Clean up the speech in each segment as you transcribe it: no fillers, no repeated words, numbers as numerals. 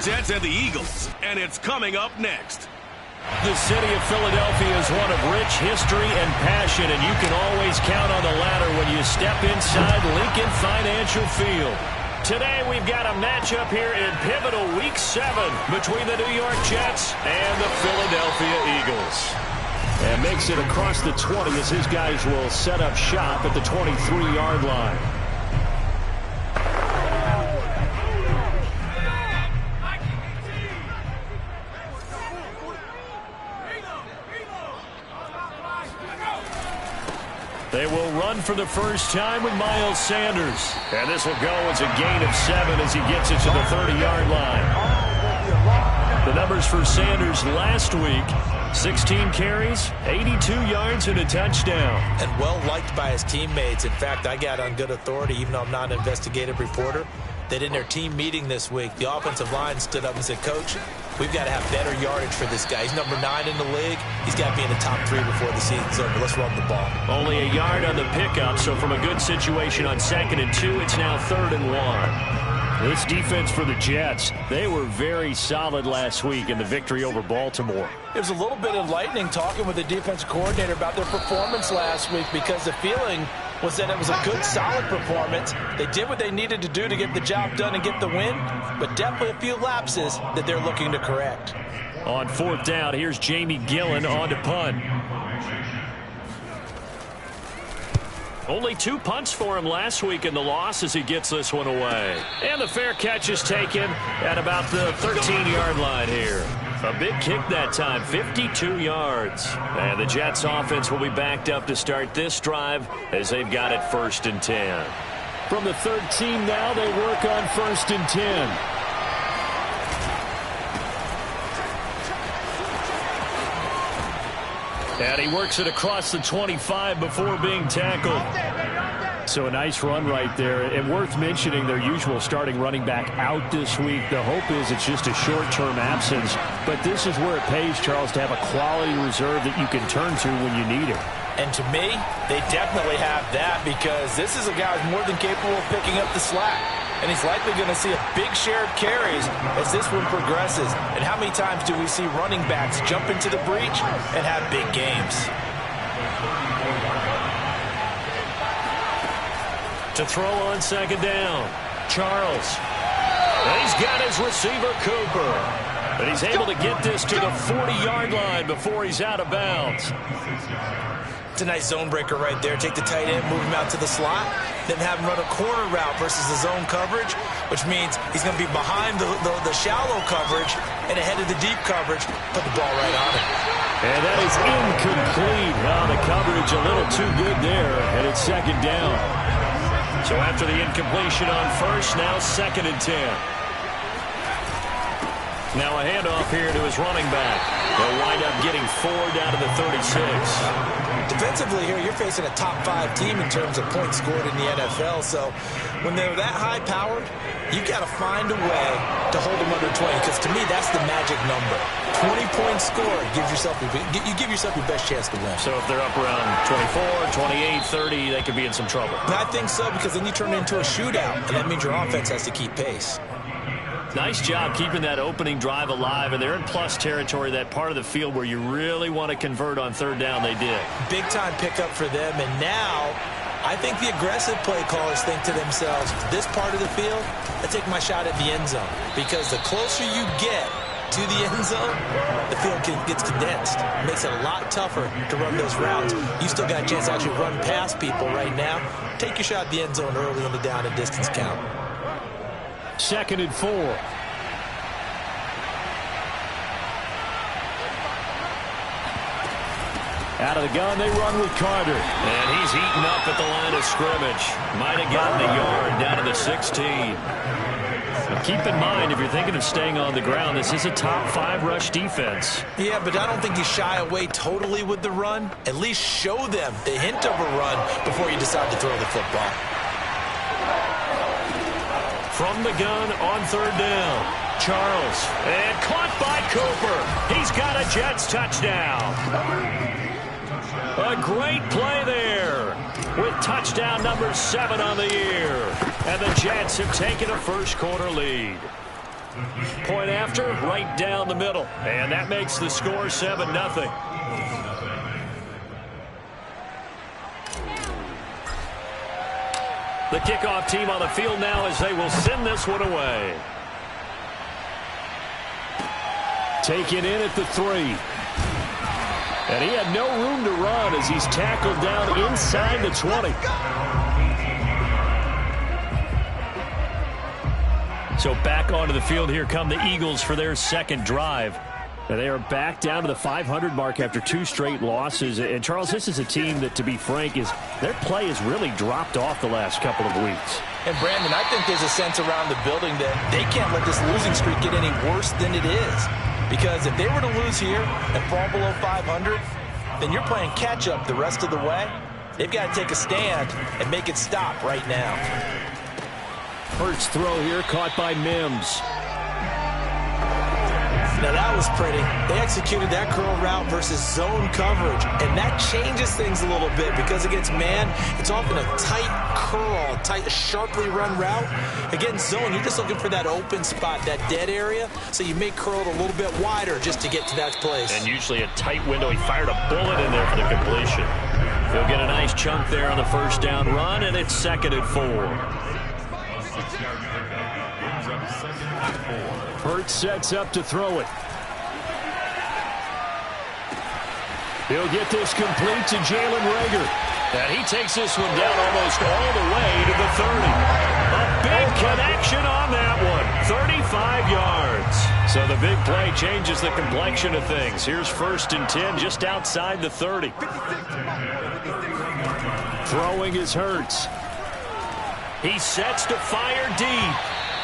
Jets and the Eagles, and it's coming up next. The city of Philadelphia is one of rich history and passion, and you can always count on the latter when you step inside Lincoln Financial Field. Today we've got a matchup here in pivotal Week 7 between the New York Jets and the Philadelphia Eagles. And makes it across the 20 as his guys will set up shop at the 23-yard line. They will run for the first time with Miles Sanders. And this will go as a gain of 7 as he gets it to the 30-yard line. The numbers for Sanders last week: 16 carries, 82 yards, and a touchdown. And well-liked by his teammates. In fact, I got on good authority, even though I'm not an investigative reporter, that in their team meeting this week, the offensive line stood up and said, "Coach, we've got to have better yardage for this guy. He's number 9 in the league. He's got to be in the top 3 before the season's over. Let's run the ball." Only a yard on the pickup, so from a good situation on 2nd and 2, it's now 3rd and 1. This defense for the Jets, they were very solid last week in the victory over Baltimore. It was a little bit enlightening talking with the defense coordinator about their performance last week, because the feeling was that it was a good, solid performance. They did what they needed to do to get the job done and get the win, but definitely a few lapses that they're looking to correct. On 4th down, here's Jamie Gillen on to punt. Only 2 punts for him last week in the loss as he gets this one away. And the fair catch is taken at about the 13-yard line here. A big kick that time, 52 yards. And the Jets offense will be backed up to start this drive as they've got it 1st and 10. From the 13 now, they work on 1st and 10. And he works it across the 25 before being tackled. So a nice run right there. And worth mentioning, their usual starting running back out this week. The hope is it's just a short-term absence. But this is where it pays, Charles, to have a quality reserve that you can turn to when you need it. And to me, they definitely have that, because this is a guy who's more than capable of picking up the slack. And he's likely going to see a big share of carries as this one progresses. And how many times do we see running backs jump into the breach and have big games? To throw on 2nd down, Charles. And he's got his receiver, Cooper. But he's able to get this to the 40-yard line before he's out of bounds. It's a nice zone breaker right there. Take the tight end, move him out to the slot, then have him run a corner route versus the zone coverage, which means he's going to be behind the shallow coverage and ahead of the deep coverage. Put the ball right on him. And that is incomplete. Well, the coverage a little too good there, and it's 2nd down. So after the incompletion on 1st, now 2nd and 10. Now a handoff here to his running back. They'll wind up getting 4 down to the 36. Defensively here, you're facing a top 5 team in terms of points scored in the NFL. So when they're that high-powered, you got to find a way to hold them under 20, because to me, that's the magic number. 20 points scored, you give yourself your best chance to win. So if they're up around 24, 28, 30, they could be in some trouble. And I think so, because then you turn it into a shootout, and that means your offense has to keep pace. Nice job keeping that opening drive alive, and they're in plus territory, that part of the field where you really want to convert on 3rd down. They did. Big-time pickup for them, and now I think the aggressive play callers think to themselves, this part of the field, I take my shot at the end zone, because the closer you get to the end zone, the field gets condensed. It makes it a lot tougher to run those routes. You still got a chance to actually run past people right now. Take your shot at the end zone early in the down and distance count. 2nd and 4. Out of the gun, they run with Carter. And he's eaten up at the line of scrimmage. Might have gotten a yard down to the 16. Now keep in mind, if you're thinking of staying on the ground, this is a top 5 rush defense. Yeah, but I don't think you shy away totally with the run. At least show them the hint of a run before you decide to throw the football. From the gun on 3rd down, Charles. And caught by Cooper. He's got a Jets touchdown. A great play there with touchdown number 7 on the year. And the Jets have taken a first quarter lead. Point after, right down the middle. And that makes the score 7-0. The kickoff team on the field now as they will send this one away. Taken in at the 3. And he had no room to run as he's tackled down inside the 20. So back onto the field here come the Eagles for their second drive. And they are back down to the 500 mark after 2 straight losses. And, Charles, this is a team that, to be frank, their play has really dropped off the last couple of weeks. And, Brandon, I think there's a sense around the building that they can't let this losing streak get any worse than it is. Because if they were to lose here and fall below 500, then you're playing catch-up the rest of the way. They've got to take a stand and make it stop right now. Hurts throw here, caught by Mims. Now that was pretty. They executed that curl route versus zone coverage, and that changes things a little bit because against man, it's often a tight curl, tight, sharply run route. Against zone, you're just looking for that open spot, that dead area, so you may curl it a little bit wider just to get to that place. And usually a tight window. He fired a bullet in there for the completion. He'll get a nice chunk there on the first down run, and it's 2nd and 4. Hurts sets up to throw it. He'll get this complete to Jalen Reagor. And he takes this one down almost all the way to the 30. A big connection on that one. 35 yards. So the big play changes the complexion of things. Here's 1st and 10 just outside the 30. Throwing is Hurts. He sets to fire deep.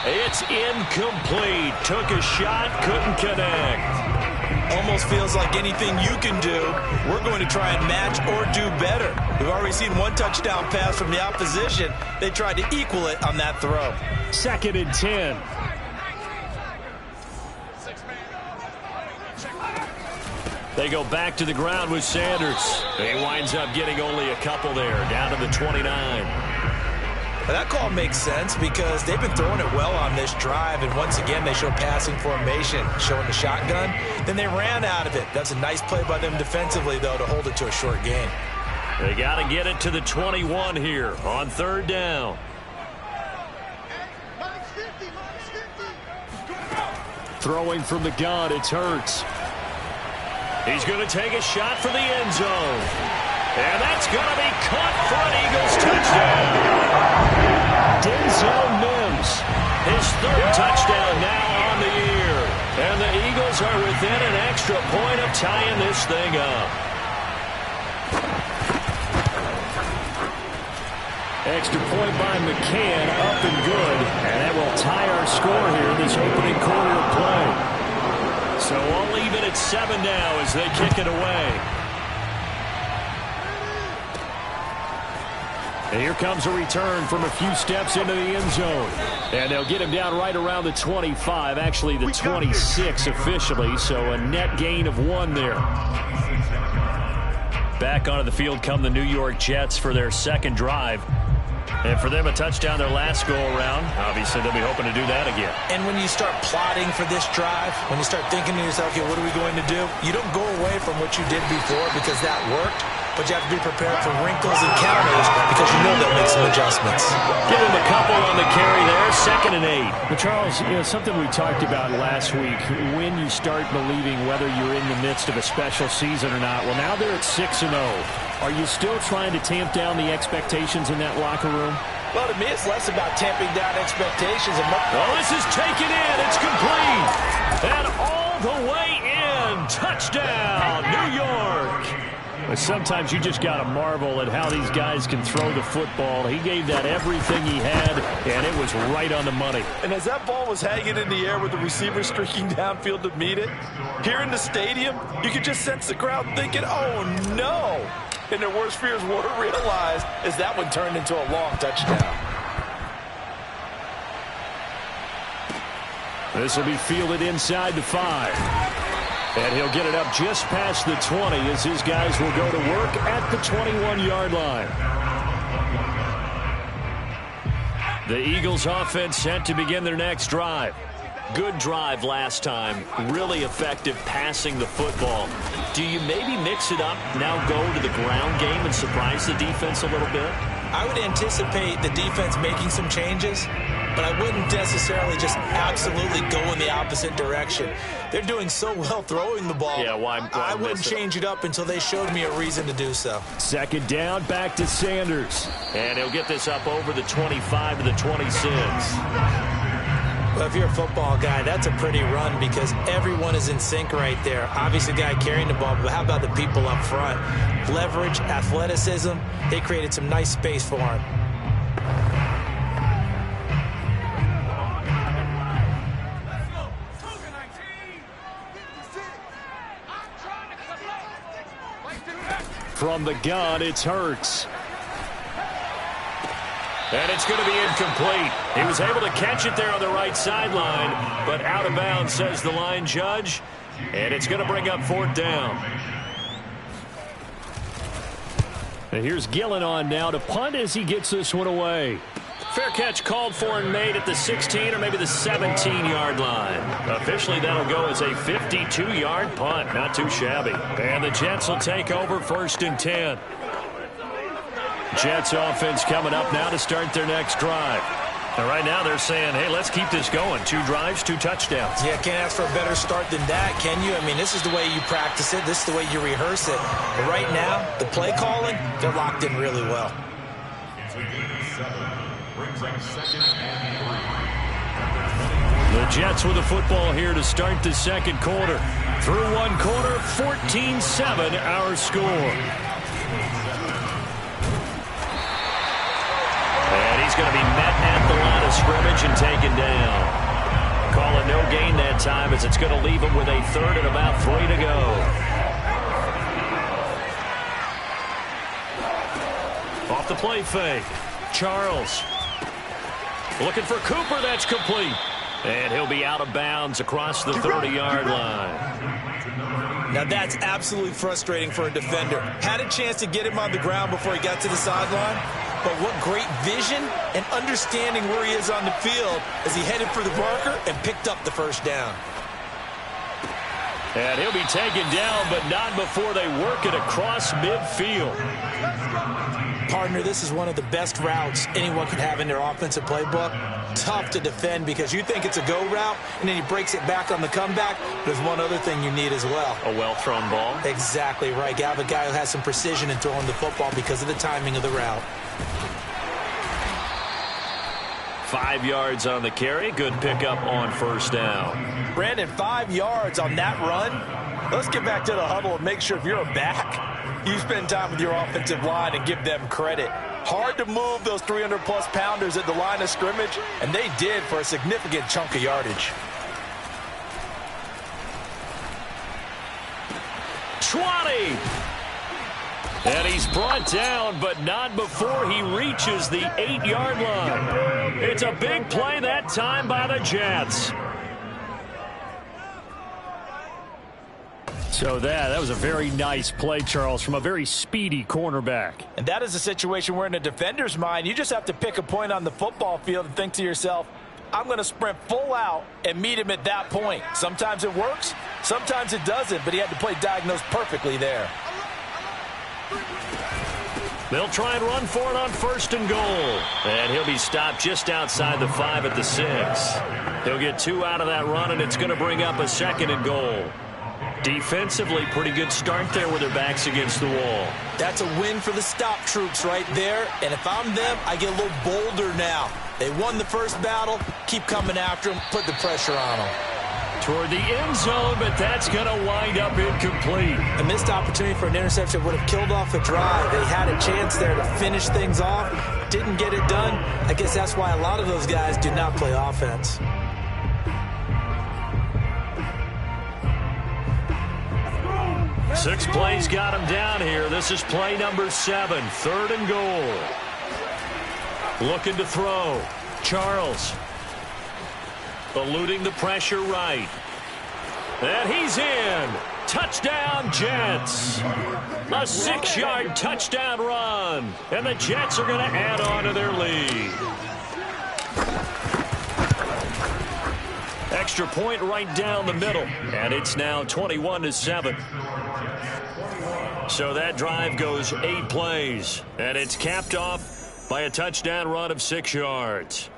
It's incomplete. Took a shot, couldn't connect. Almost feels like anything you can do, we're going to try and match or do better. We've already seen 1 touchdown pass from the opposition. They tried to equal it on that throw. 2nd and 10. They go back to the ground with Sanders. He winds up getting only a couple there, down to the 29. Now that call makes sense because they've been throwing it well on this drive, and once again they show passing formation, showing the shotgun. Then they ran out of it. That's a nice play by them defensively, though, to hold it to a short gain. They got to get it to the 21 here on 3rd down. Throwing from the gun, it's Hurts. He's going to take a shot for the end zone. And that's going to be caught for an Eagles touchdown. Denzel Mims, his 3rd touchdown now on the year. And the Eagles are within an extra point of tying this thing up. Extra point by McCann, up and good. And that will tie our score here in this opening quarter of play. So I'll leave it at 7 now as they kick it away. And here comes a return from a few steps into the end zone. And they'll get him down right around the 25, actually the 26 officially, so a net gain of 1 there. Back onto the field come the New York Jets for their 2nd drive. And for them, a touchdown their last go-around. Obviously, they'll be hoping to do that again. And when you start plotting for this drive, when you start thinking to yourself, okay, what are we going to do? You don't go away from what you did before because that worked. But you have to be prepared for wrinkles and counters because you know they'll make some adjustments. Give him a couple on the carry there, 2nd and 8. But Charles, something we talked about last week, when you start believing whether you're in the midst of a special season or not. Well, now they're at 6-0. Are you still trying to tamp down the expectations in that locker room? Well, to me, it's less about tamping down expectations. This is taken in. It's complete. And all the way in. Touchdown, New York. But sometimes you just got to marvel at how these guys can throw the football. He gave that everything he had, and it was right on the money. And as that ball was hanging in the air with the receiver streaking downfield to meet it, here in the stadium, you could just sense the crowd thinking, oh, no. And their worst fears were realized as that one turned into a long touchdown. This will be fielded inside the 5. And he'll get it up just past the 20 as his guys will go to work at the 21-yard line. The Eagles offense set to begin their next drive. Good drive last time. Really effective passing the football. Do you maybe mix it up, now go to the ground game and surprise the defense a little bit? I would anticipate the defense making some changes, but I wouldn't necessarily just absolutely go in the opposite direction. They're doing so well throwing the ball. Yeah, why I wouldn't change it up until they showed me a reason to do so. Second down, back to Sanders. And he'll get this up over the 25 to the 26. Well, if you're a football guy, that's a pretty run because everyone is in sync right there. Obviously, the guy carrying the ball, but how about the people up front? Leverage, athleticism, they created some nice space for him. From the gun, it's Hurts. And it's going to be incomplete. He was able to catch it there on the right sideline, but out of bounds, says the line judge. And it's going to bring up fourth down. And here's Gillen on now to punt as he gets this one away. Fair catch called for and made at the 16 or maybe the 17-yard line. Officially, that'll go as a 52-yard punt. Not too shabby. And the Jets will take over 1st and 10. Jets offense coming up now to start their next drive. And right now they're saying, hey, let's keep this going. 2 drives, 2 touchdowns. Yeah, can't ask for a better start than that, can you? I mean, this is the way you practice it. This is the way you rehearse it. But right now, the play calling, they're locked in really well. The Jets with the football here to start the second quarter. Through one quarter, 14-7 our score. And he's going to be met at the line of scrimmage and taken down. Call it no gain that time as it's going to leave him with a third and about 3 to go. Off the play fake. Charles. Looking for Cooper. That's complete. And he'll be out of bounds across the 30-yard line. Now that's absolutely frustrating for a defender. Had a chance to get him on the ground before he got to the sideline. But what great vision and understanding where he is on the field as he headed for the marker and picked up the first down. And he'll be taken down, but not before they work it across midfield. Partner, this is one of the best routes anyone can have in their offensive playbook. Tough to defend because you think it's a go route, and then he breaks it back on the comeback. There's one other thing you need as well. A well-thrown ball? Exactly right. You have a guy who has some precision in throwing the football because of the timing of the route. 5 yards on the carry. Good pickup on first down. Brandon, 5 yards on that run. Let's get back to the huddle and make sure if you're a back, you spend time with your offensive line and give them credit. Hard to move those 300-plus pounders at the line of scrimmage, and they did for a significant chunk of yardage. 20. And he's brought down, but not before he reaches the 8-yard line. It's a big play that time by the Jets. So that was a very nice play, Charles, from a very speedy cornerback. And that is a situation where in a defender's mind, you just have to pick a point on the football field and think to yourself, I'm going to sprint full out and meet him at that point. Sometimes it works, sometimes it doesn't, but he had to play diagnosed perfectly there. They'll try and run for it on 1st and goal. And he'll be stopped just outside the 5 at the 6. He'll get 2 out of that run, and it's going to bring up a 2nd and goal. Defensively, pretty good start there with their backs against the wall. That's a win for the stop troops right there. And if I'm them, I get a little bolder now. They won the first battle. Keep coming after them. Put the pressure on them. Toward the end zone, but that's going to wind up incomplete. A missed opportunity for an interception would have killed off a drive. They had a chance there to finish things off. Didn't get it done. I guess that's why a lot of those guys do not play offense. Six plays got him down here. This is play number 7, 3rd and goal. Looking to throw. Charles. Eluding the pressure right. And he's in. Touchdown, Jets. A 6-yard touchdown run. And the Jets are going to add on to their lead. Extra point right down the middle, and it's now 21-7. So that drive goes 8 plays, and it's capped off by a touchdown run of 6 yards.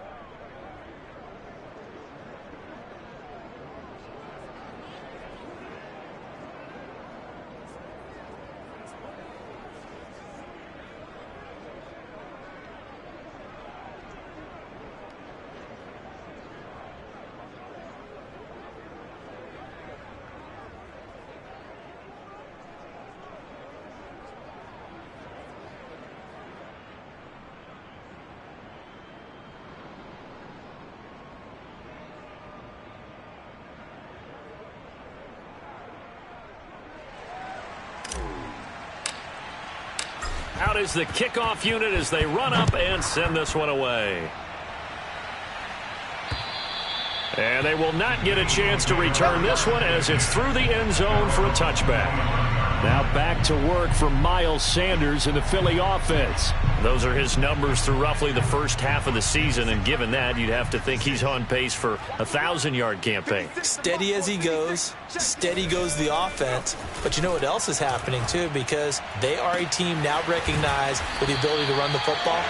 Out is the kickoff unit as they run up and send this one away. And they will not get a chance to return this one as it's through the end zone for a touchback. Now back to work for Miles Sanders in the Philly offense. Those are his numbers through roughly the first half of the season, and given that, you'd have to think he's on pace for a 1,000-yard campaign. Steady as he goes. Steady goes the offense. But you know what else is happening, too, because they are a team now recognized with the ability to run the football.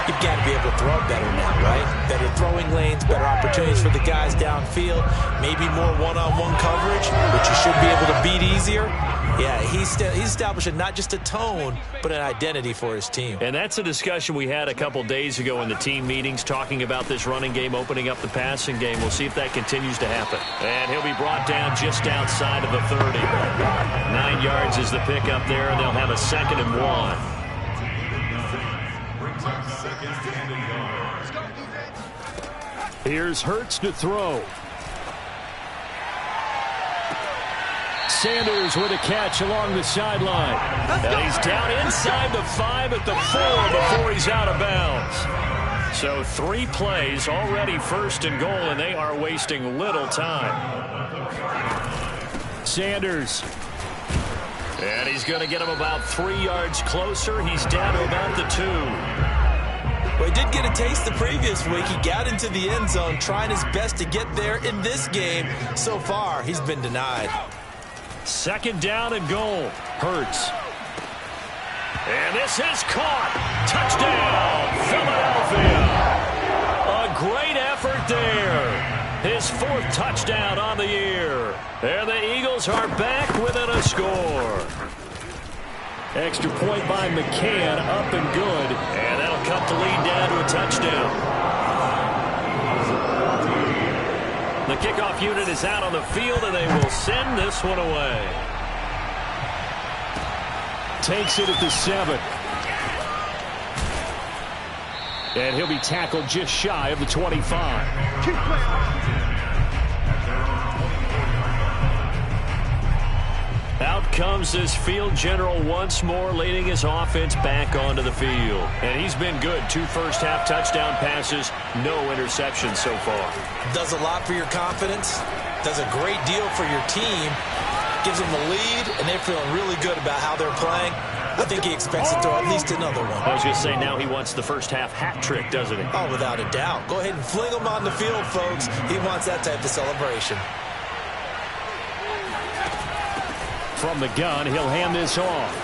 You've got to be able to throw better now, right? Better throwing lanes, better opportunities for the guys downfield, maybe more one-on-one coverage, which you should be able to beat easier. Yeah, he's establishing not just a tone, but an identity for his team. And that's a discussion we had a couple days ago in the team meetings, talking about this running game opening up the passing game. We'll see if that continues to happen. And he'll be brought down just outside of the 30. 9 yards is the pickup there, and they'll have a 2nd and 1. Here's Hurts to throw. Sanders with a catch along the sideline. And he's down inside the 5 at the 4 before he's out of bounds. So 3 plays, already 1st and goal, and they are wasting little time. Sanders. And he's going to get him about 3 yards closer. He's down to about the 2. Well, he did get a taste the previous week. He got into the end zone, trying his best to get there in this game. So far, he's been denied. 2nd down and goal. Hurts. And this is caught. Touchdown, Philadelphia. A great effort there. His 4th touchdown on the year. And the Eagles are back within a score. Extra point by McCann, up and good. And that'll cut the lead down to a touchdown. The kickoff unit is out on the field, and they will send this one away. Takes it at the 7. And he'll be tackled just shy of the 25. Out comes this field general once more, leading his offense back onto the field. And he's been good. 2 first-half touchdown passes, no interceptions so far. Does a lot for your confidence, does a great deal for your team, gives them the lead, and they're feeling really good about how they're playing. I think he expects to throw at least another one. I was going to say, now he wants the first-half hat trick, doesn't he? Oh, without a doubt. Go ahead and fling him on the field, folks. He wants that type of celebration. From the gun, he'll hand this off.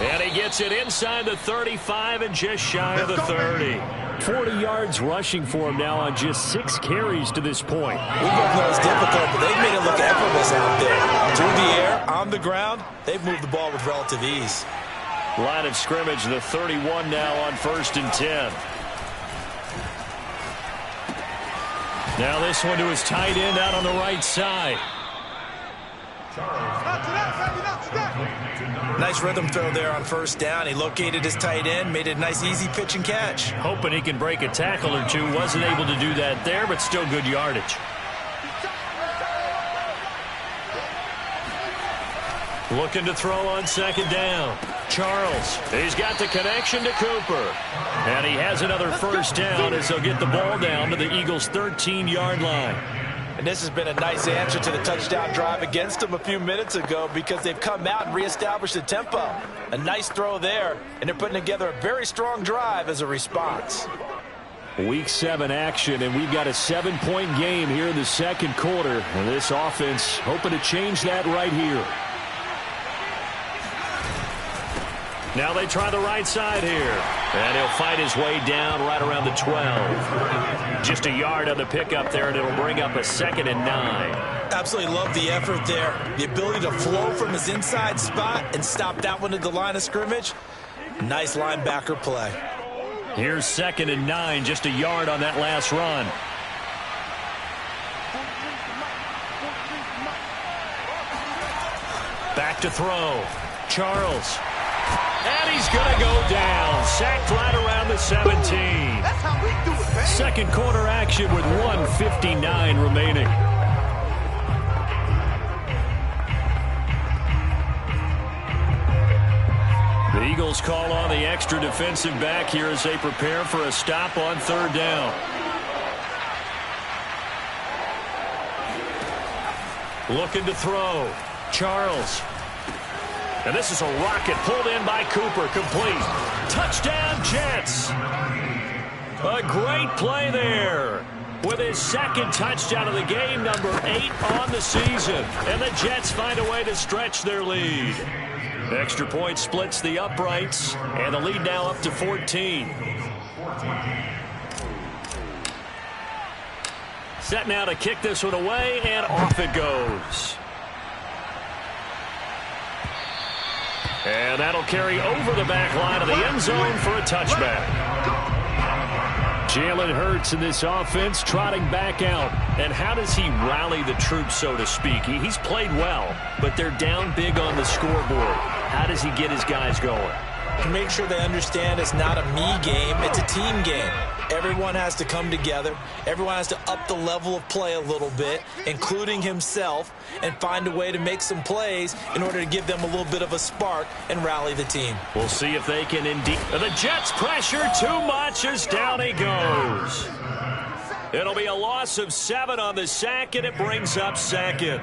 And he gets it inside the 35 and just shy of the 30. 40 yards rushing for him now on just 6 carries to this point. We both know it's difficult, but they've made it look effortless out there. Through the air, on the ground, they've moved the ball with relative ease. Line of scrimmage, the 31 now on 1st and 10. Now this one to his tight end out on the right side. Nice rhythm throw there on 1st down. He located his tight end, made it a nice easy pitch and catch. Hoping he can break a tackle or two. Wasn't able to do that there, but still good yardage. Looking to throw on 2nd down. Charles. He's got the connection to Cooper. And he has another 1st down as they'll get the ball down to the Eagles' 13-yard line. And this has been a nice answer to the touchdown drive against them a few minutes ago, because they've come out and reestablished the tempo. A nice throw there, and they're putting together a very strong drive as a response. Week 7 action, and we've got a 7-point game here in the second quarter. And this offense hoping to change that right here. Now they try the right side here. And he'll fight his way down right around the 12. Just a yard on the pickup there, and it'll bring up a 2nd and 9. Absolutely love the effort there. The ability to flow from his inside spot and stop that one at the line of scrimmage. Nice linebacker play. Here's 2nd and 9, just a yard on that last run. Back to throw. Charles. And he's going to go down. Sacked right around the 17. That's how we do it, man. Second quarter action with 1:59 remaining. The Eagles call on the extra defensive back here as they prepare for a stop on 3rd down. Looking to throw. Charles. And this is a rocket pulled in by Cooper. Complete. Touchdown, Jets. A great play there. With his 2nd touchdown of the game, number 8 on the season. And the Jets find a way to stretch their lead. Extra point splits the uprights, and the lead now up to 14. Set now to kick this one away, and off it goes. And that'll carry over the back line of the end zone for a touchback. Jalen Hurts in this offense trotting back out. And how does he rally the troops, so to speak? He's played well, but they're down big on the scoreboard. How does he get his guys going? To make sure they understand it's not a me game, it's a team game. Everyone has to come together. Everyone has to up the level of play a little bit, including himself, and find a way to make some plays in order to give them a little bit of a spark and rally the team. We'll see if they can indeed. The Jets pressure too much as down he goes. It'll be a loss of 7 on the sack, and it brings up 2nd.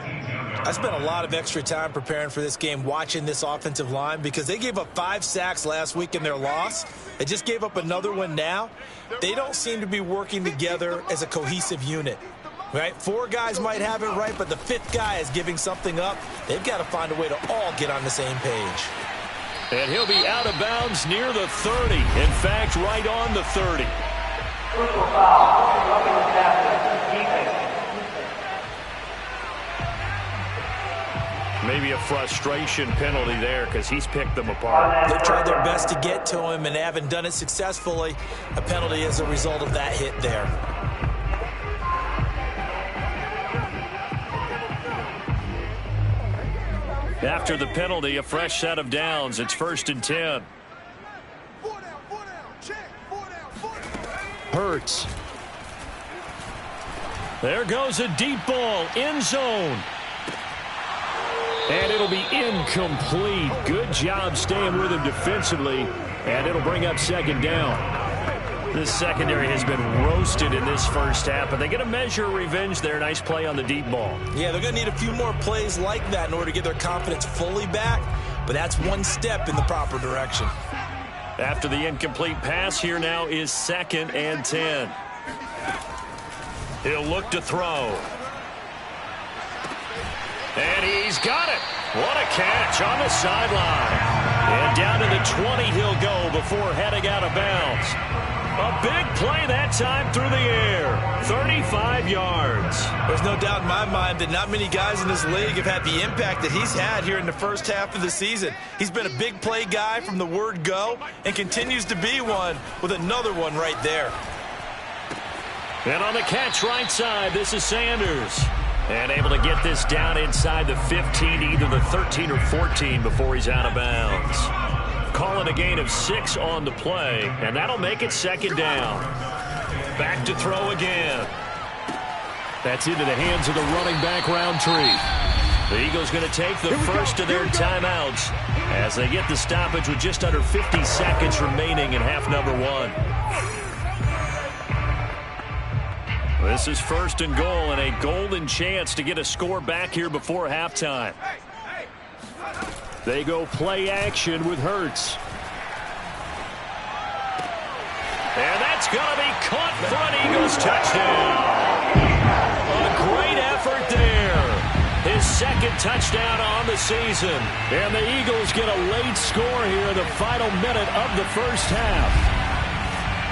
I spent a lot of extra time preparing for this game watching this offensive line because they gave up 5 sacks last week in their loss. They just gave up another one now. They don't seem to be working together as a cohesive unit. Right? 4 guys might have it right, but the 5th guy is giving something up. They've got to find a way to all get on the same page. And he'll be out of bounds near the 30. In fact, right on the 30. Maybe a frustration penalty there because he's picked them apart. They've tried their best to get to him and haven't done it successfully. A penalty as a result of that hit there. After the penalty, a fresh set of downs. It's 1st and 10. Hurts. There goes a deep ball. End zone. And it'll be incomplete. Good job staying with him defensively. And it'll bring up 2nd down. This secondary has been roasted in this first half, but they get a measure of revenge there. Nice play on the deep ball. Yeah, they're going to need a few more plays like that in order to get their confidence fully back, but that's one step in the proper direction. After the incomplete pass, here now is 2nd and 10. He'll look to throw. And he's got it. What a catch on the sideline. And down to the 20 he'll go before heading out of bounds. A big play that time through the air. 35 yards. There's no doubt in my mind that not many guys in this league have had the impact that he's had here in the first half of the season. He's been a big play guy from the word go and continues to be one with another one right there. And on the catch right side, this is Sanders. And able to get this down inside the 15, either the 13 or 14 before he's out of bounds. Calling a gain of 6 on the play, and that'll make it 2nd down. Back to throw again. That's into the hands of the running back Roundtree. The Eagles going to take the first of their timeouts as they get the stoppage with just under 50 seconds remaining in half number 1. This is 1st and goal and a golden chance to get a score back here before halftime. They go play action with Hurts. And that's It's going to be caught for an Eagles touchdown. A great effort there. His second touchdown on the season. And the Eagles get a late score here in the final minute of the first half.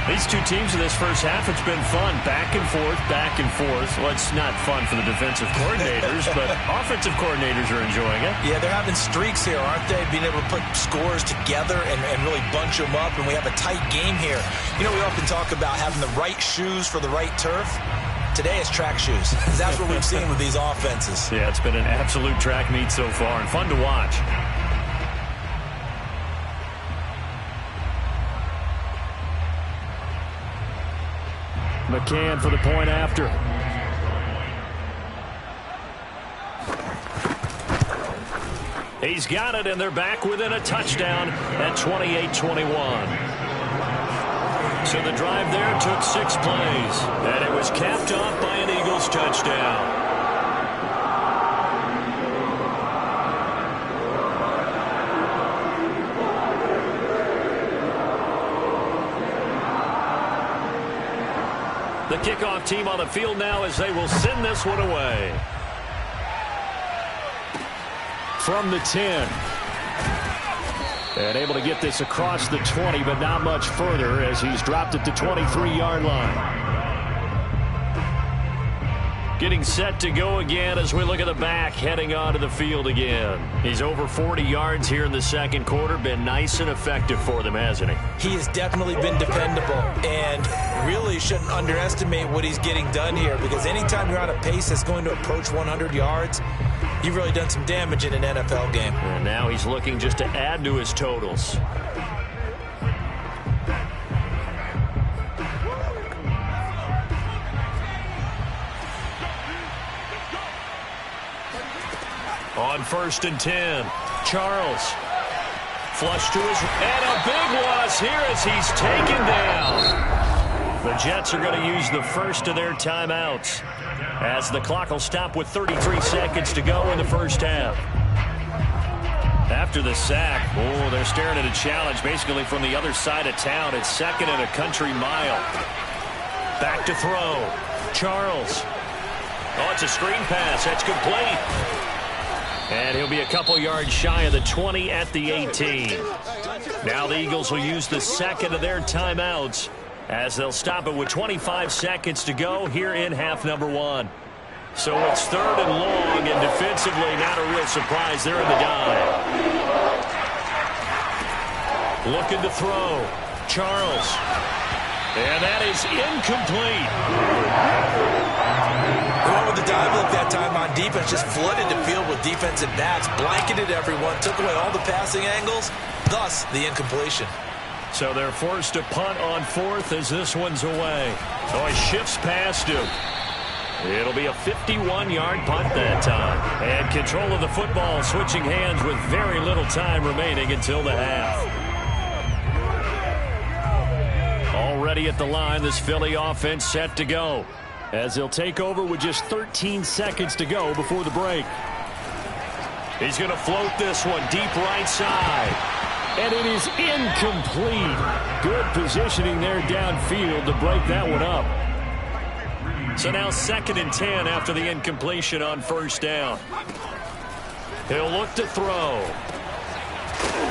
These two teams in this first half, it's been fun. Back and forth, back and forth. Well, it's not fun for the defensive coordinators, but offensive coordinators are enjoying it. Yeah, they're having streaks here, aren't they? Being able to put scores together and really bunch them up, and we have a tight game here. You know, we often talk about having the right shoes for the right turf. Today it's track shoes. That's what we've seen with these offenses. Yeah, it's been an absolute track meet so far and fun to watch. McCann for the point after. He's got it, and they're back within a touchdown at 28-21. So the drive there took 6 plays, and it was capped off by an Eagles touchdown. The kickoff team on the field now as they will send this one away. From the 10. And able to get this across the 20, but not much further as he's dropped it to 23-yard line. Getting set to go again as we look at the back heading onto the field again. He's over 40 yards here in the second quarter. Been nice and effective for them, hasn't he? He has definitely been dependable, and really shouldn't underestimate what he's getting done here, because anytime you're on a pace that's going to approach 100 yards, you've really done some damage in an NFL game. And now he's looking just to add to his totals. On 1st and 10, Charles. Flush to his, and a big loss here as he's taken down. The Jets are going to use the first of their timeouts as the clock will stop with 33 seconds to go in the first half. After the sack, oh, they're staring at a challenge basically from the other side of town. It's 2nd and a country mile. Back to throw. Charles. Oh, it's a screen pass. That's complete. And he'll be a couple yards shy of the 20 at the 18. Now the Eagles will use the second of their timeouts as they'll stop it with 25 seconds to go here in half number 1. So it's 3rd and long, and defensively not a real surprise. They're in the dive. Looking to throw. Charles. And that is incomplete. Went with the dive look that time on defense, just flooded the field with defensive backs, blanketed everyone, took away all the passing angles, thus the incompletion. So they're forced to punt on 4th as this one's away. So he shifts past him. It'll be a 51-yard punt that time. And control of the football switching hands with very little time remaining until the half. Already at the line, this Philly offense set to go, as they'll take over with just 13 seconds to go before the break. He's going to float this one deep right side. And it is incomplete. Good positioning there downfield to break that one up. So now 2nd and 10 after the incompletion on 1st down. He'll look to throw.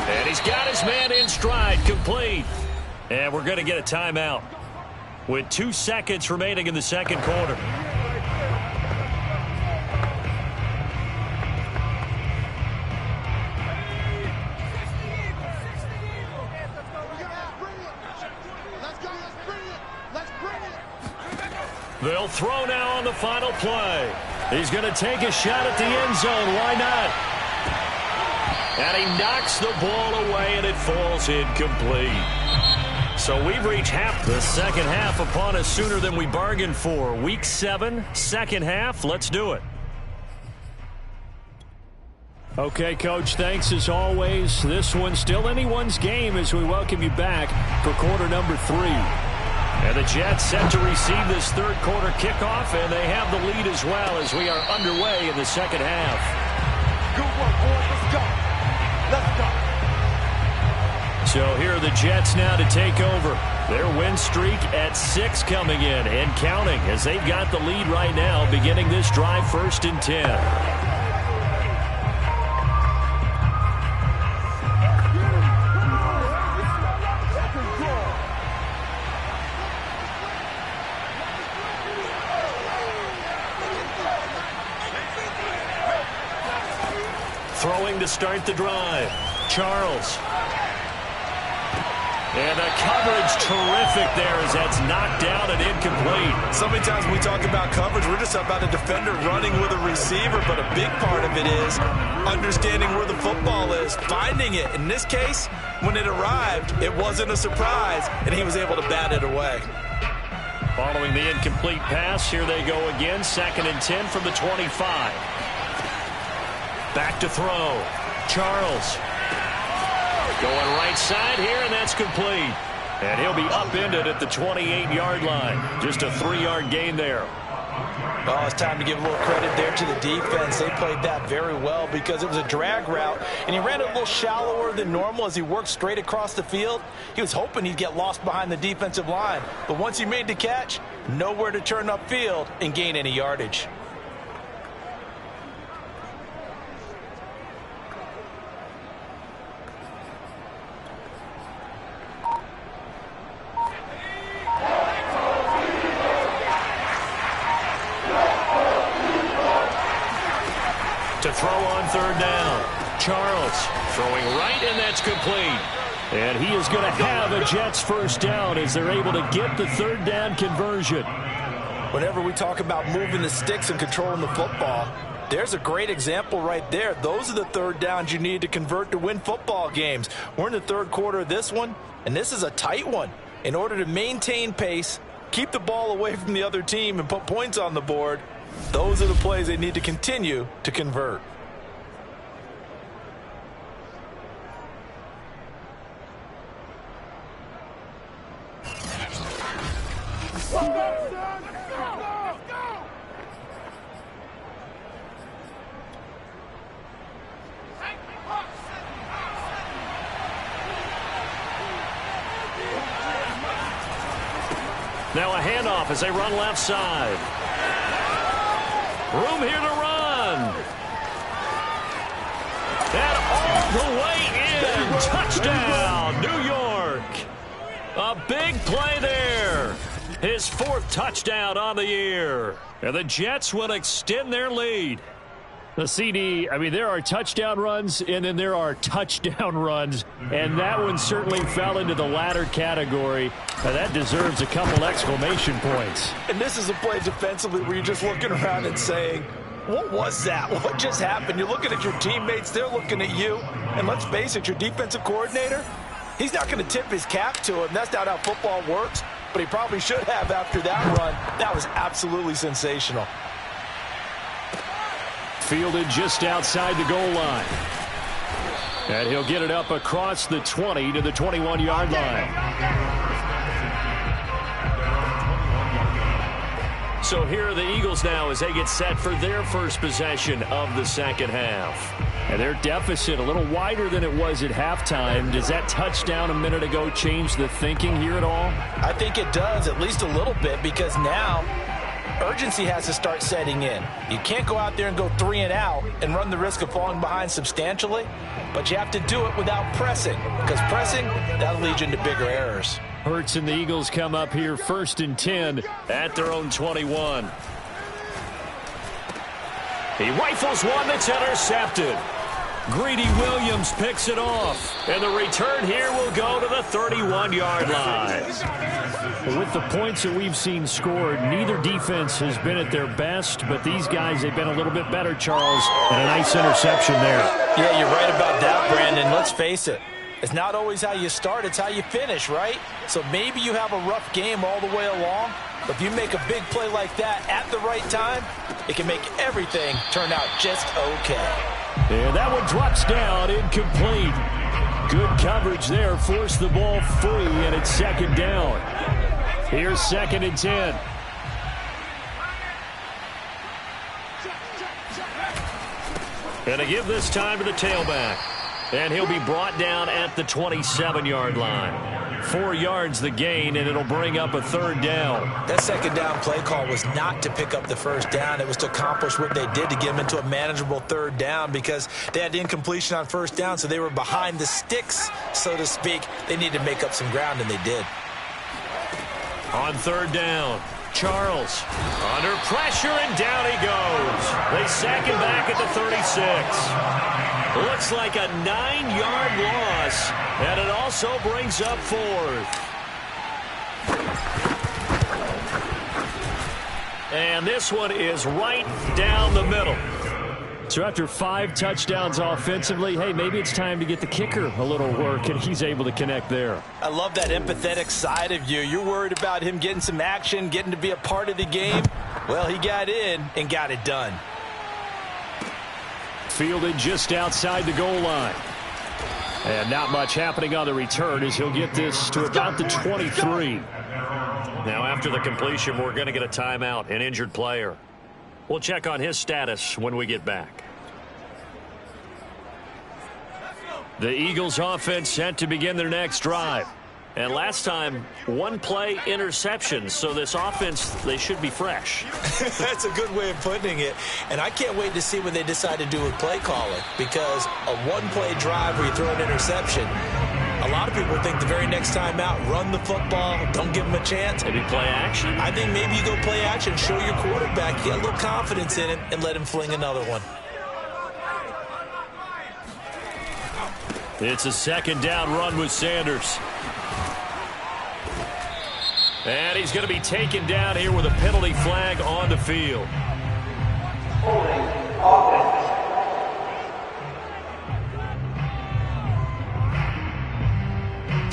And he's got his man in stride, complete. And we're going to get a timeout with 2 seconds remaining in the second quarter. They'll throw now on the final play. He's going to take a shot at the end zone. Why not? And he knocks the ball away, and it falls incomplete. So we've reached half the second half upon us sooner than we bargained for. Week 7, second half. Let's do it. Okay, Coach, thanks as always. This one's still anyone's game as we welcome you back for quarter number 3. And the Jets set to receive this third quarter kickoff, and they have the lead as well as we are underway in the second half. Good work, boys. Let's go. Let's go. So here are the Jets now to take over. Their win streak at 6 coming in and counting as they've got the lead right now beginning this drive 1st and 10. Throwing to start the drive. Charles. And the coverage terrific there as that's knocked down and incomplete. So many times when we talk about coverage, we're just about a defender running with a receiver, but a big part of it is understanding where the football is, finding it. In this case, when it arrived, it wasn't a surprise, and he was able to bat it away. Following the incomplete pass, here they go again, 2nd and 10 from the 25. Back to throw. Charles. Going right side here, and that's complete. And he'll be upended at the 28-yard line. Just a 3-yard gain there. Oh, it's time to give a little credit there to the defense. They played that very well because it was a drag route, and he ran it a little shallower than normal as he worked straight across the field. He was hoping he'd get lost behind the defensive line. But once he made the catch, nowhere to turn upfield and gain any yardage. To throw on 3rd down. Charles throwing right, and that's complete. And he is going to have a Jets 1st down as they're able to get the 3rd down conversion. Whenever we talk about moving the sticks and controlling the football, there's a great example right there. Those are the 3rd downs you need to convert to win football games. We're in the 3rd quarter of this one, and this is a tight one. In order to maintain pace, keep the ball away from the other team, and put points on the board, those are the plays they need to continue to convert. Now a handoff as they run left side. Room here to run. And all the way in. Touchdown, New York. A big play there. His 4th touchdown on the year. And the Jets will extend their lead. The CD, I mean, there are touchdown runs, and then there are touchdown runs. And that one certainly fell into the latter category. Now that deserves a couple exclamation points. And this is a play defensively where you're just looking around and saying, what was that? What just happened? You're looking at your teammates. They're looking at you. And let's face it, your defensive coordinator, he's not going to tip his cap to him. That's not how football works. But he probably should have after that run. That was absolutely sensational. Fielded just outside the goal line. And he'll get it up across the 20 to the 21-yard line. So here are the Eagles now as they get set for their first possession of the 2nd half. And their deficit a little wider than it was at halftime. Does that touchdown a minute ago change the thinking here at all? I think it does, at least a little bit, because now urgency has to start setting in. You can't go out there and go 3 and out and run the risk of falling behind substantially, but you have to do it without pressing, because pressing, that'll lead you into bigger errors. Hurts and the Eagles come up here 1st and 10 at their own 21. He rifles one that's intercepted. Greedy Williams picks it off. And the return here will go to the 31-yard line. With the points that we've seen scored, neither defense has been at their best, but these guys, they've been a little bit better, Charles, and a nice interception there. Yeah, you're right about that, Brandon. Let's face it. It's not always how you start, it's how you finish, right? So maybe you have a rough game all the way along, but if you make a big play like that at the right time, it can make everything turn out just okay. And that one drops down, incomplete. Good coverage there, forced the ball free, and it's 2nd down. Here's 2nd and 10. And to give this time to the tailback. And he'll be brought down at the 27-yard line. 4 yards the gain, and it'll bring up a third down. That second down play call was not to pick up the first down. It was to accomplish what they did to get them into a manageable third down because they had incompletion on first down, so they were behind the sticks, so to speak. They needed to make up some ground, and they did. On third down, Charles under pressure, and down he goes. They sack him back at the 36. Looks like a 9-yard loss, and it also brings up 4th. And this one is right down the middle. So after 5 touchdowns offensively, hey, maybe it's time to get the kicker a little work, and he's able to connect there. I love that empathetic side of you. You're worried about him getting some action, getting to be a part of the game. Well, he got in and got it done. Fielded just outside the goal line. And not much happening on the return as he'll get this to about the 23. Now after the completion, we're going to get a timeout, an injured player. We'll check on his status when we get back. The Eagles offense set to begin their next drive. And last time, 1-play interception. So this offense, they should be fresh. That's a good way of putting it. And I can't wait to see what they decide to do with play calling. Because a 1-play drive where you throw an interception, a lot of people think the very next time out, run the football, don't give them a chance. Maybe play action? I think maybe you go play action, show your quarterback, get a little confidence in him, and let him fling another one. It's a second down run with Sanders. And he's going to be taken down here with a penalty flag on the field. Holding offense.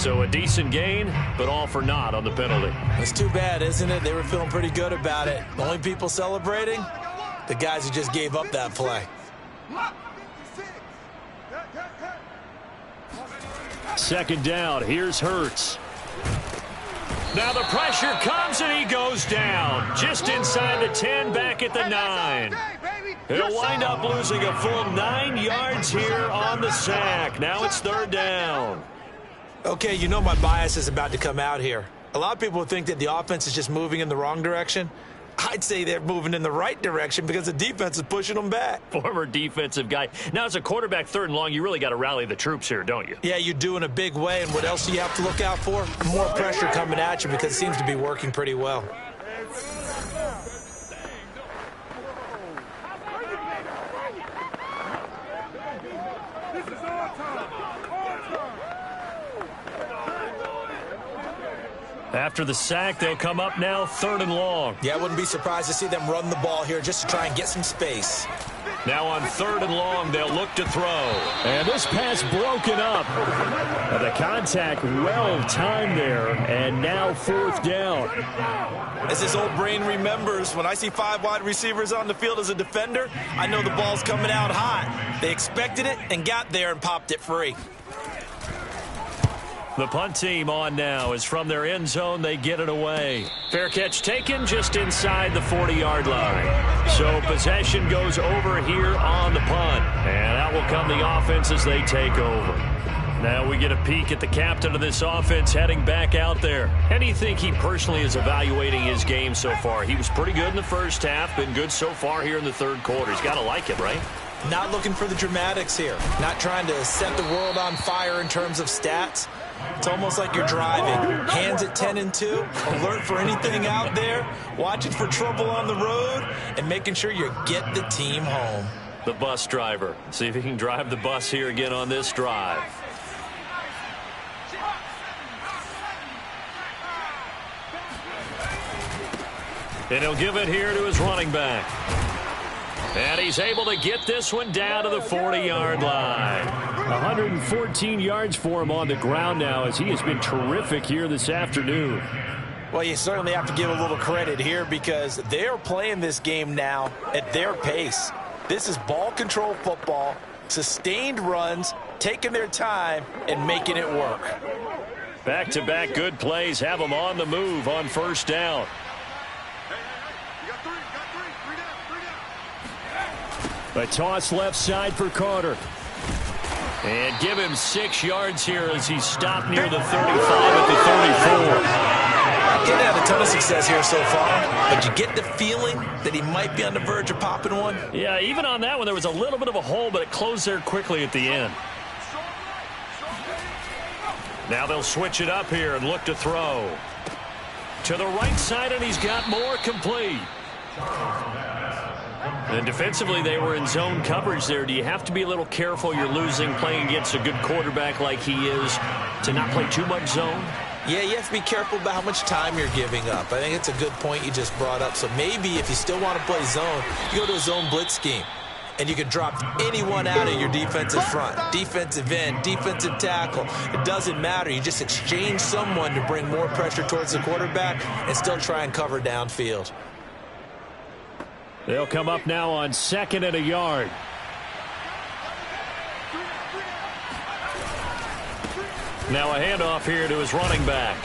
So a decent gain, but all for naught on the penalty. It's too bad, isn't it? They were feeling pretty good about it. The only people celebrating? The guys who just gave up that play. Second down, here's Hurts. Now the pressure comes and he goes down. Just inside the 10, back at the 9. He'll wind up losing a full 9 yards here on the sack. Now it's third down. Okay, you know my bias is about to come out here. A lot of people think that the offense is just moving in the wrong direction. I'd say they're moving in the right direction because the defense is pushing them back. Former defensive guy. Now, as a quarterback, third and long, you really got to rally the troops here, don't you? Yeah, you do in a big way. And what else do you have to look out for? More pressure coming at you because it seems to be working pretty well. After the sack, they'll come up now third and long. Yeah, I wouldn't be surprised to see them run the ball here just to try and get some space. Now on third and long, they'll look to throw. And this pass broken up. The contact well timed there, and now fourth down. As this old brain remembers, when I see 5 wide receivers on the field as a defender, I know the ball's coming out hot. They expected it and got there and popped it free. The punt team on now is from their end zone. They get it away. Fair catch taken just inside the 40-yard line. So possession goes over here on the punt. And out will come the offense as they take over. Now we get a peek at the captain of this offense heading back out there. How do you think he personally is evaluating his game so far? He was pretty good in the first half, been good so far here in the third quarter. He's got to like it, right? Not looking for the dramatics here. Not trying to set the world on fire in terms of stats. It's almost like you're driving. Hands at 10 and 2. Alert for anything out there. Watching for trouble on the road. And making sure you get the team home. The bus driver. See if he can drive the bus here again on this drive. And he'll give it here to his running back. And he's able to get this one down to the 40-yard line. 114 yards for him on the ground now as he has been terrific here this afternoon. Well, you certainly have to give a little credit here because they're playing this game now at their pace. This is ball control football, sustained runs, taking their time, and making it work. Back-to-back good plays have them on the move on first down. A toss left side for Carter. And give him 6 yards here as he's stopped near the 35 at the 34. Not getting had a ton of success here so far, but you get the feeling that he might be on the verge of popping one. Yeah, even on that one, there was a little bit of a hole, but it closed there quickly at the end. Now they'll switch it up here and look to throw. To the right side, and he's got more, complete. And defensively, they were in zone coverage there. Do you have to be a little careful? You're losing playing against a good quarterback like he is to not play too much zone? Yeah, you have to be careful about how much time you're giving up. I think it's a good point you just brought up. So maybe if you still want to play zone, you go to a zone blitz scheme. And you can drop anyone out of your defensive front. Defensive end, defensive tackle. It doesn't matter. You just exchange someone to bring more pressure towards the quarterback and still try and cover downfield. They'll come up now on 2nd and a yard. Now a handoff here to his running back.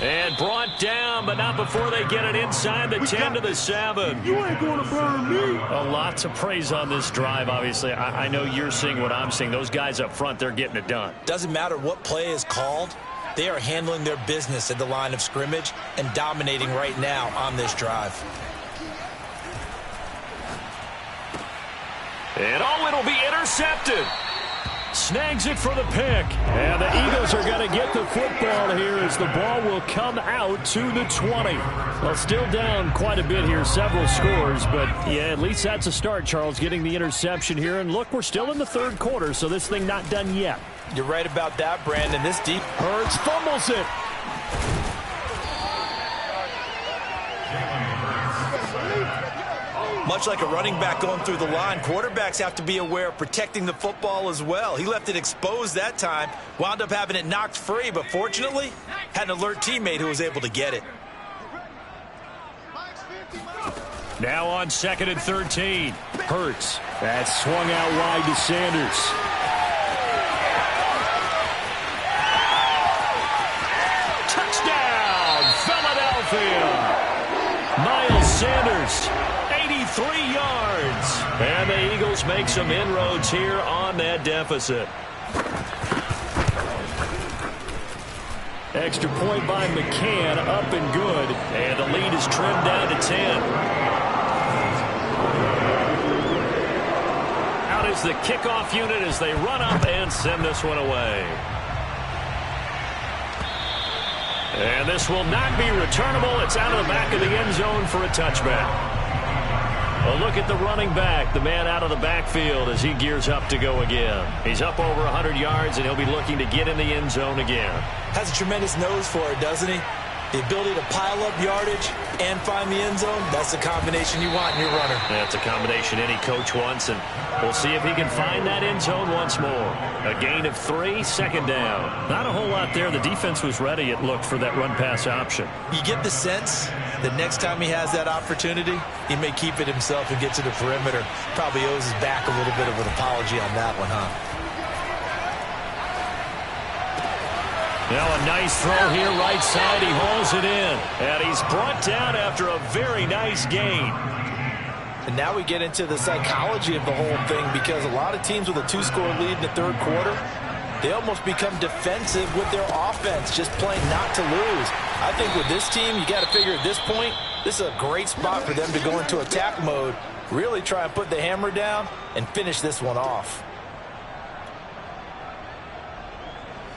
And brought down, but not before they get it inside the 10 to the 7. You ain't gonna burn me. Lots of praise on this drive, obviously. I know you're seeing what I'm seeing. Those guys up front, they're getting it done. Doesn't matter what play is called. They are handling their business at the line of scrimmage and dominating right now on this drive. And it'll be intercepted. Snags it for the pick. And the Eagles are going to get the football here as the ball will come out to the 20. Well, still down quite a bit here, several scores. But, yeah, at least that's a start, Charles, getting the interception here. And, look, we're still in the 3rd quarter, so this thing not done yet. You're right about that, Brandon. This deep. Hurts fumbles it. Much like a running back going through the line, quarterbacks have to be aware of protecting the football as well. He left it exposed that time, wound up having it knocked free, but fortunately, had an alert teammate who was able to get it. Now on 2nd and 13. Hurts. That swung out wide to Sanders. Touchdown, Philadelphia. Miles Sanders. 83 yards. And the Eagles make some inroads here on that deficit. Extra point by McCann, up and good. And the lead is trimmed down to 10. Out is the kickoff unit as they run up and send this one away. And this will not be returnable. It's out of the back of the end zone for a touchback. A look at the running back, the man out of the backfield as he gears up to go again. He's up over 100 yards, and he'll be looking to get in the end zone again. Has a tremendous nose for it, doesn't he? The ability to pile up yardage and find the end zone, that's the combination you want in your runner. That's a combination any coach wants, and we'll see if he can find that end zone once more. A gain of 3, 2nd down. Not a whole lot there. The defense was ready, it looked, for that run-pass option. You get the sense that next time he has that opportunity, he may keep it himself and get to the perimeter. Probably owes his back a little bit of an apology on that one, huh? Now a nice throw here, right side. He hauls it in. And he's brought down after a very nice gain. And now we get into the psychology of the whole thing, because a lot of teams with a 2-score lead in the 3rd quarter, they almost become defensive with their offense, just playing not to lose. I think with this team, you got to figure at this point, this is a great spot for them to go into attack mode, really try and put the hammer down and finish this one off.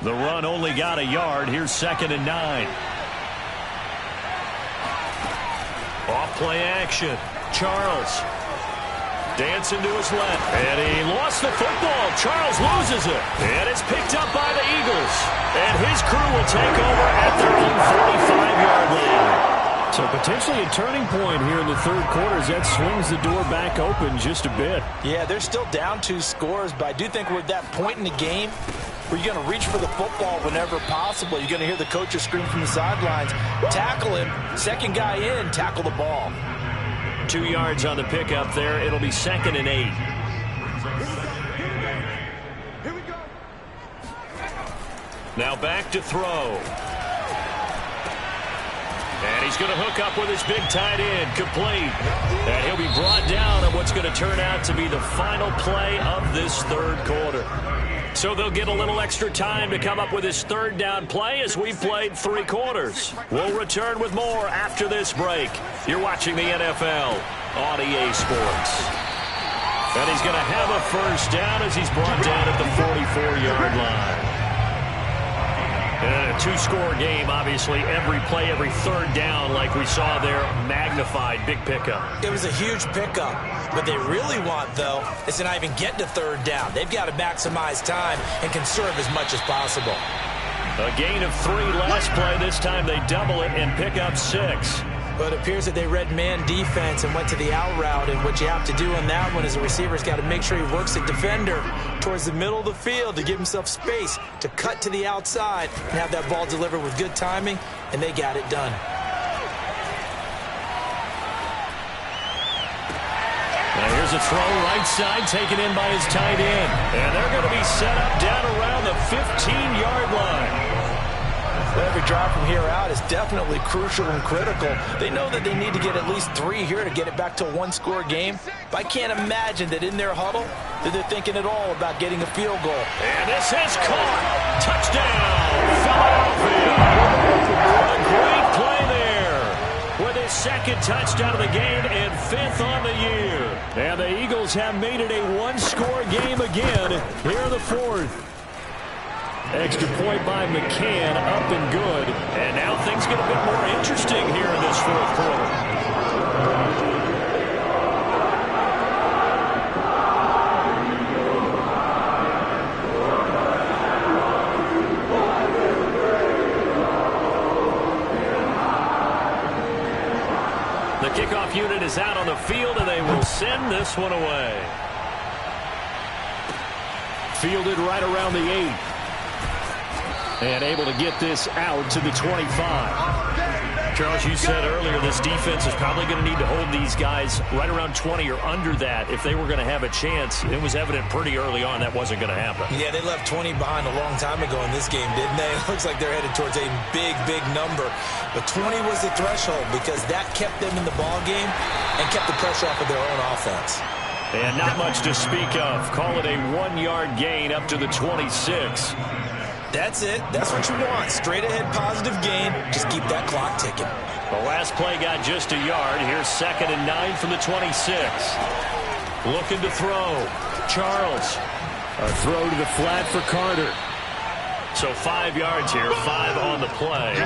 The run only got a yard. Here's 2nd and 9. Off play action. Charles. Dancing to his left. And he lost the football. Charles loses it. And it's picked up by the Eagles. And his crew will take over at their own 45-yard line. So potentially a turning point here in the 3rd quarter as that swings the door back open just a bit. Yeah, they're still down 2 scores, but I do think we're at that point in the game where you're going to reach for the football whenever possible. You're going to hear the coaches scream from the sidelines, tackle him, 2nd guy in, tackle the ball. 2 yards on the pickup there. It'll be 2nd and 8. Now back to throw. And And he's going to hook up with his big tight end, complete. And he'll be brought down on what's going to turn out to be the final play of this third quarter. So they'll get a little extra time to come up with his third down play as we've played 3 quarters. We'll return with more after this break. You're watching the NFL on EA Sports. And he's going to have a first down as he's brought down at the 44-yard line. And a 2-score game, obviously. Every play, every third down, like we saw there, magnified. Big pickup. It was a huge pickup. What they really want, though, is to not even get to third down. They've got to maximize time and conserve as much as possible. A gain of 3 last play. This time they double it and pick up 6. But it appears that they read man defense and went to the out route. And what you have to do on that one is the receiver's got to make sure he works the defender towards the middle of the field to give himself space to cut to the outside and have that ball delivered with good timing, and they got it done. Now here's a throw right side taken in by his tight end. And they're going to be set up down around the 15-yard line. Every drive from here out is definitely crucial and critical. They know that they need to get at least 3 here to get it back to a 1-score game. But I can't imagine that in their huddle that they're thinking at all about getting a field goal. And this is caught. Touchdown, Philadelphia. A great play there with his 2nd touchdown of the game and 5th on the year. And the Eagles have made it a 1-score game again here in the 4th. Extra point by McCann, up and good. And now things get a bit more interesting here in this 4th quarter. The kickoff unit is out on the field, and they will send this one away. Fielded right around the 8. And able to get this out to the 25. Charles, you said earlier this defense is probably going to need to hold these guys right around 20 or under that if they were going to have a chance. It was evident pretty early on that wasn't going to happen. Yeah, they left 20 behind a long time ago in this game, didn't they? It looks like they're headed towards a big, big number. But 20 was the threshold because that kept them in the ball game and kept the pressure off of their own offense. And not much to speak of. Call it a 1-yard gain up to the 26. That's it. That's what you want. Straight ahead positive gain. Just keep that clock ticking. The last play got just a yard. Here's 2nd and 9 from the 26. Looking to throw. Charles. A throw to the flat for Carter. So 5 yards here, 5 on the play.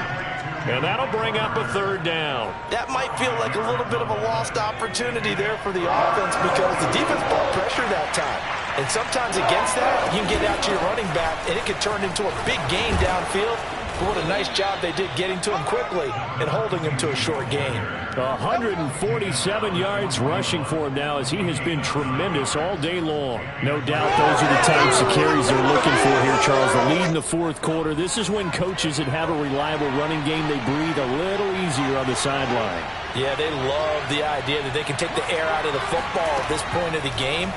And that'll bring up a 3rd down. That might feel like a little bit of a lost opportunity there for the offense because the defense brought pressure that time. And sometimes against that, you can get out to your running back, and it can turn into a big gain downfield. But what a nice job they did getting to him quickly and holding him to a short gain. 147 yards rushing for him now as he has been tremendous all day long. No doubt those are the types of carries they're looking for here, Charles. The lead in the 4th quarter. This is when coaches that have a reliable running game, they breathe a little easier on the sideline. Yeah, they love the idea that they can take the air out of the football at this point of the game.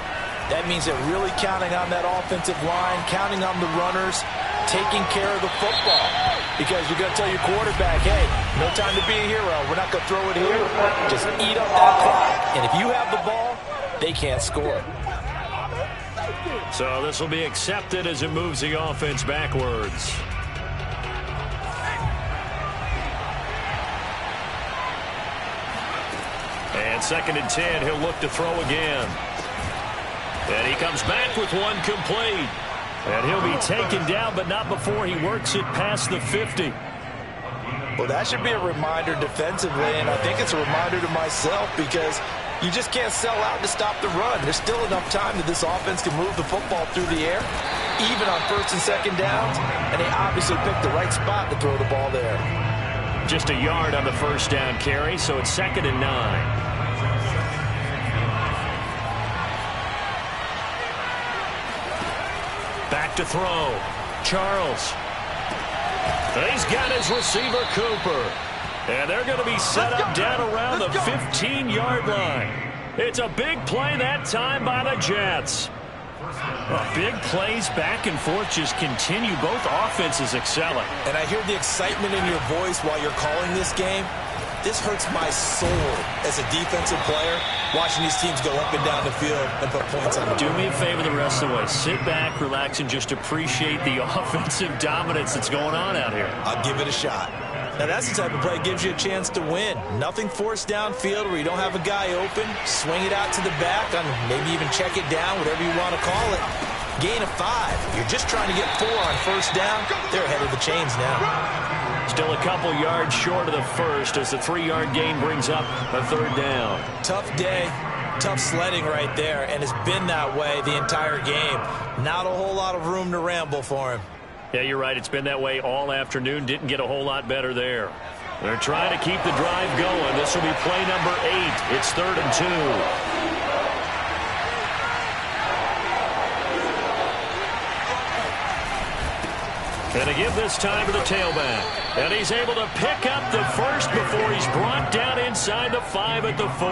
That means they're really counting on that offensive line, counting on the runners, taking care of the football. Because you're going to tell your quarterback, hey, no time to be a hero. We're not going to throw it here. Just eat up that clock. And if you have the ball, they can't score. So this will be accepted as it moves the offense backwards. And 2nd and 10, he'll look to throw again. And he comes back with one complete. And he'll be taken down, but not before he works it past the 50. Well, that should be a reminder defensively, and I think it's a reminder to myself because you just can't sell out to stop the run. There's still enough time that this offense can move the football through the air, even on 1st and 2nd downs, and they obviously picked the right spot to throw the ball there. Just a yard on the 1st down carry, so it's 2nd and 9. Back to throw. Charles. He's got his receiver, Cooper. And they're going to be set up down around the 15-yard line. It's a big play that time by the Jets. Big plays back and forth just continue. Both offenses excelling. And I hear the excitement in your voice while you're calling this game. this hurts my soul as a defensive player, watching these teams go up and down the field and put points on the board. Do me a favor the rest of the way. Sit back, relax, and just appreciate the offensive dominance that's going on out here. I'll give it a shot. Now, that's the type of play that gives you a chance to win. Nothing forced downfield where you don't have a guy open. Swing it out to the back, and maybe even check it down, whatever you want to call it. Gain of 5. You're just trying to get 4 on first down. They're ahead of the chains now. Still a couple yards short of the first as the 3-yard gain brings up a third down. Tough day, tough sledding right there, and it's been that way the entire game. Not a whole lot of room to ramble for him. Yeah, you're right. It's been that way all afternoon. Didn't get a whole lot better there. They're trying to keep the drive going. This will be play number 8. It's 3rd and 2. And to give this time to the tailback. And he's able to pick up the first before he's brought down inside the 5 at the 4.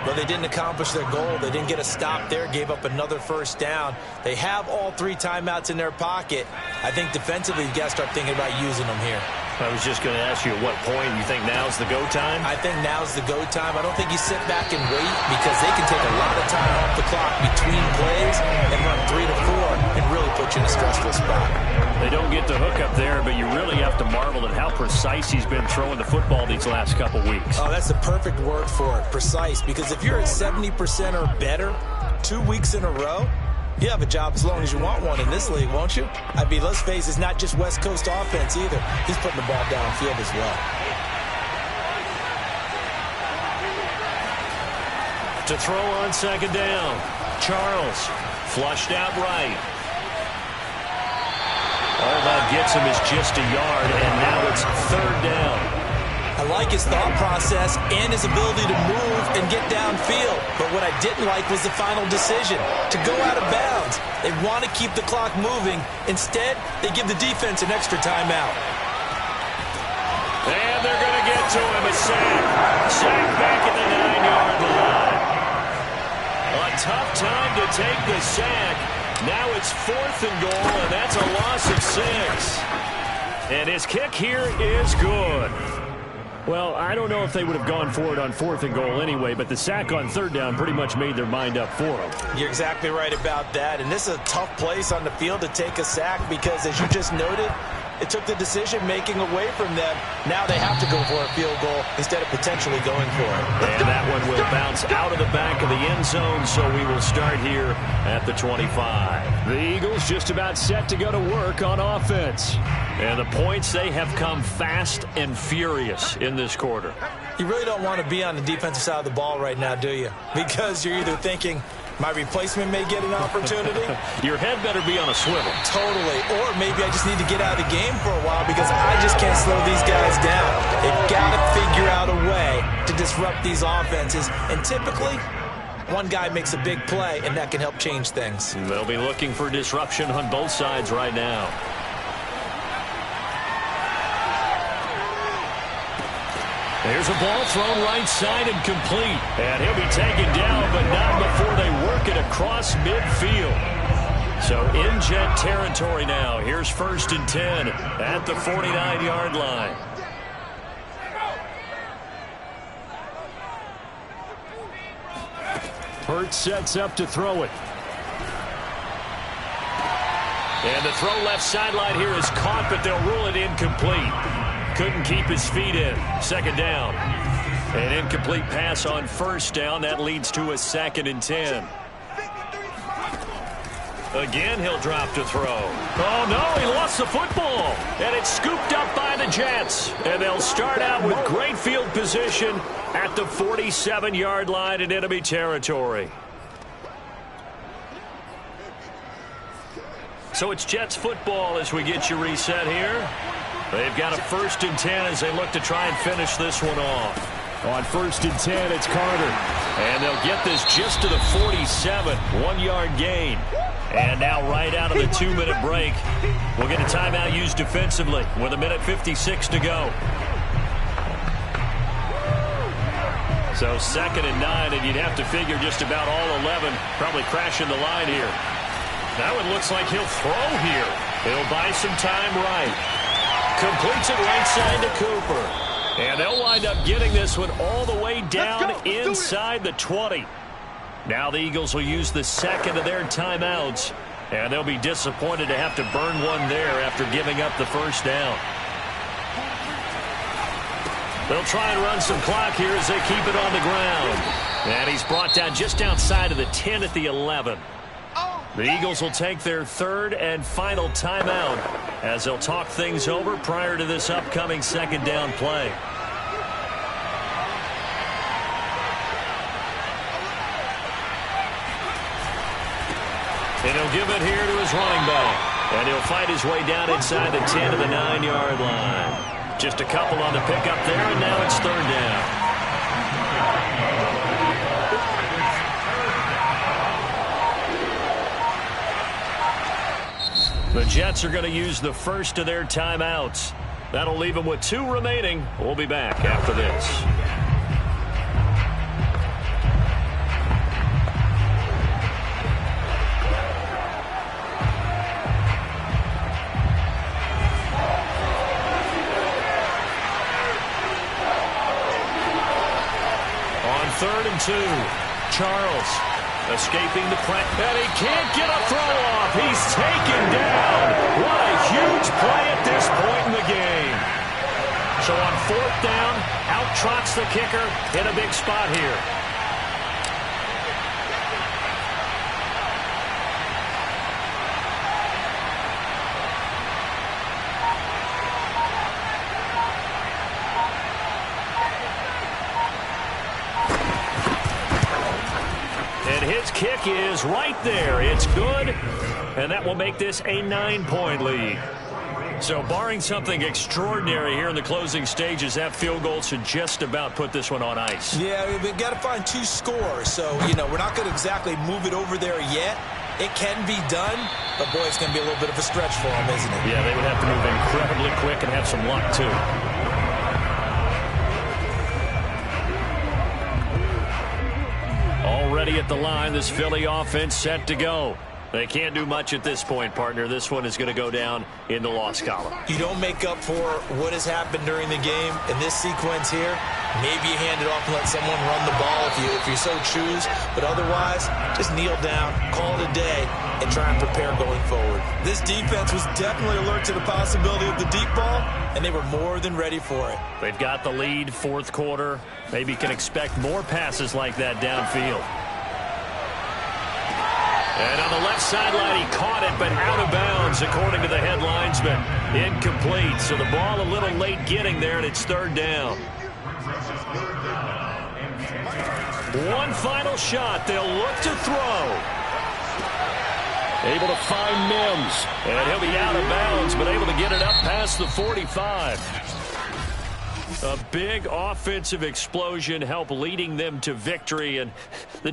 Well, they didn't accomplish their goal. They didn't get a stop there, gave up another first down. They have all 3 timeouts in their pocket. I think defensively, you got to start thinking about using them here. I was just going to ask you at what point you think now's the go time? I think now's the go time. I don't think you sit back and wait because they can take a lot of time off the clock between plays and run 3 to 4 and really put you in a stressful spot. They don't get the hook up there, but you really have to marvel at how precise he's been throwing the football these last couple weeks. Oh, that's the perfect word for it, precise, because if you're at 70% or better 2 weeks in a row, you have a job as long as you want one in this league, won't you? I mean, let's face it, it's not just West Coast offense either. He's putting the ball downfield as well. To throw on second down. Charles flushed out right. All that gets him is just a yard, and now it's 3rd down. I like his thought process and his ability to move and get downfield. But what I didn't like was the final decision, to go out of bounds. They want to keep the clock moving. Instead, they give the defense an extra timeout. And they're going to get to him. A sack. Sack back at the 9-yard line. A tough time to take the sack. Now it's 4th and goal, and that's a loss of 6. And his kick here is good. Well, I don't know if they would have gone for it on 4th and goal anyway, but the sack on 3rd down pretty much made their mind up for them. You're exactly right about that, and this is a tough place on the field to take a sack because, as you just noted, it took the decision-making away from them. Now they have to go for a field goal instead of potentially going for it. And that one will bounce out of the back of the end zone, so we will start here at the 25. The Eagles just about set to go to work on offense. And the points, they have come fast and furious in this quarter. You really don't want to be on the defensive side of the ball right now, do you? Because you're either thinking, my replacement may get an opportunity. Your head better be on a swivel. Totally. Or maybe I just need to get out of the game for a while because I just can't slow these guys down. They've got to figure out a way to disrupt these offenses. And typically, one guy makes a big play, and that can help change things. They'll be looking for disruption on both sides right now. There's a ball thrown right side and complete. And he'll be taken down, but not before they work it across midfield. So in Jet territory now. Here's 1st and 10 at the 49-yard line. Hurts sets up to throw it. And the throw left sideline here is caught, but they'll rule it incomplete. Couldn't keep his feet in. 2nd down. An incomplete pass on 1st down. That leads to a 2nd and 10. Again, he'll drop to throw. Oh, no, he lost the football. And it's scooped up by the Jets. And they'll start out with great field position at the 47-yard line in enemy territory. So it's Jets football as we get you reset here. They've got a 1st and 10 as they look to try and finish this one off. On 1st and 10, it's Carter. And they'll get this just to the 47. 1-yard gain. And now right out of the 2-minute break, we'll get a timeout used defensively with 1:56 to go. So 2nd and 9, and you'd have to figure just about all 11 probably crashing the line here. Now it looks like he'll throw here. He'll buy some time right. Completes it right side to Cooper. And they'll wind up getting this one all the way down inside the 20. Now the Eagles will use the second of their timeouts, and they'll be disappointed to have to burn one there after giving up the first down. They'll try and run some clock here as they keep it on the ground. And he's brought down just outside of the 10 at the 11. The Eagles will take their third and final timeout as they'll talk things over prior to this upcoming second down play. And he'll give it here to his running back. And he'll fight his way down inside the 10 to the 9-yard line. Just a couple on the pickup there, and now it's third down. The Jets are going to use the first of their timeouts. That'll leave them with 2 remaining. We'll be back after this. On 3rd and 2, Charles escaping the press, and he can't get a throw off. He's taken down. What a huge play at this point in the game. So on 4th down, out trots the kicker in a big spot here. His kick is right there. It's good, and that will make this a 9-point lead. So barring something extraordinary here in the closing stages, that field goal should just about put this one on ice. Yeah, we've got to find 2 scores. So, we're not going to exactly move it over there yet. It can be done, but, boy, it's going to be a little bit of a stretch for them, isn't it? Yeah, they would have to move incredibly quick and have some luck, too. Already at the line, this Philly offense set to go. They can't do much at this point, partner. This one is going to go down in the loss column. You don't make up for what has happened during the game in this sequence here. Maybe you hand it off and let someone run the ball if you so choose. But otherwise, just kneel down, call it a day, and try and prepare going forward. This defense was definitely alert to the possibility of the deep ball, and they were more than ready for it. They've got the lead, 4th quarter. Maybe you can expect more passes like that downfield. And on the left sideline, he caught it, but out of bounds, according to the head linesman. Incomplete, so the ball a little late getting there, and it's 3rd down. One final shot. They'll look to throw. Able to find Mims, and he'll be out of bounds, but able to get it up past the 45. A big offensive explosion helped leading them to victory, and the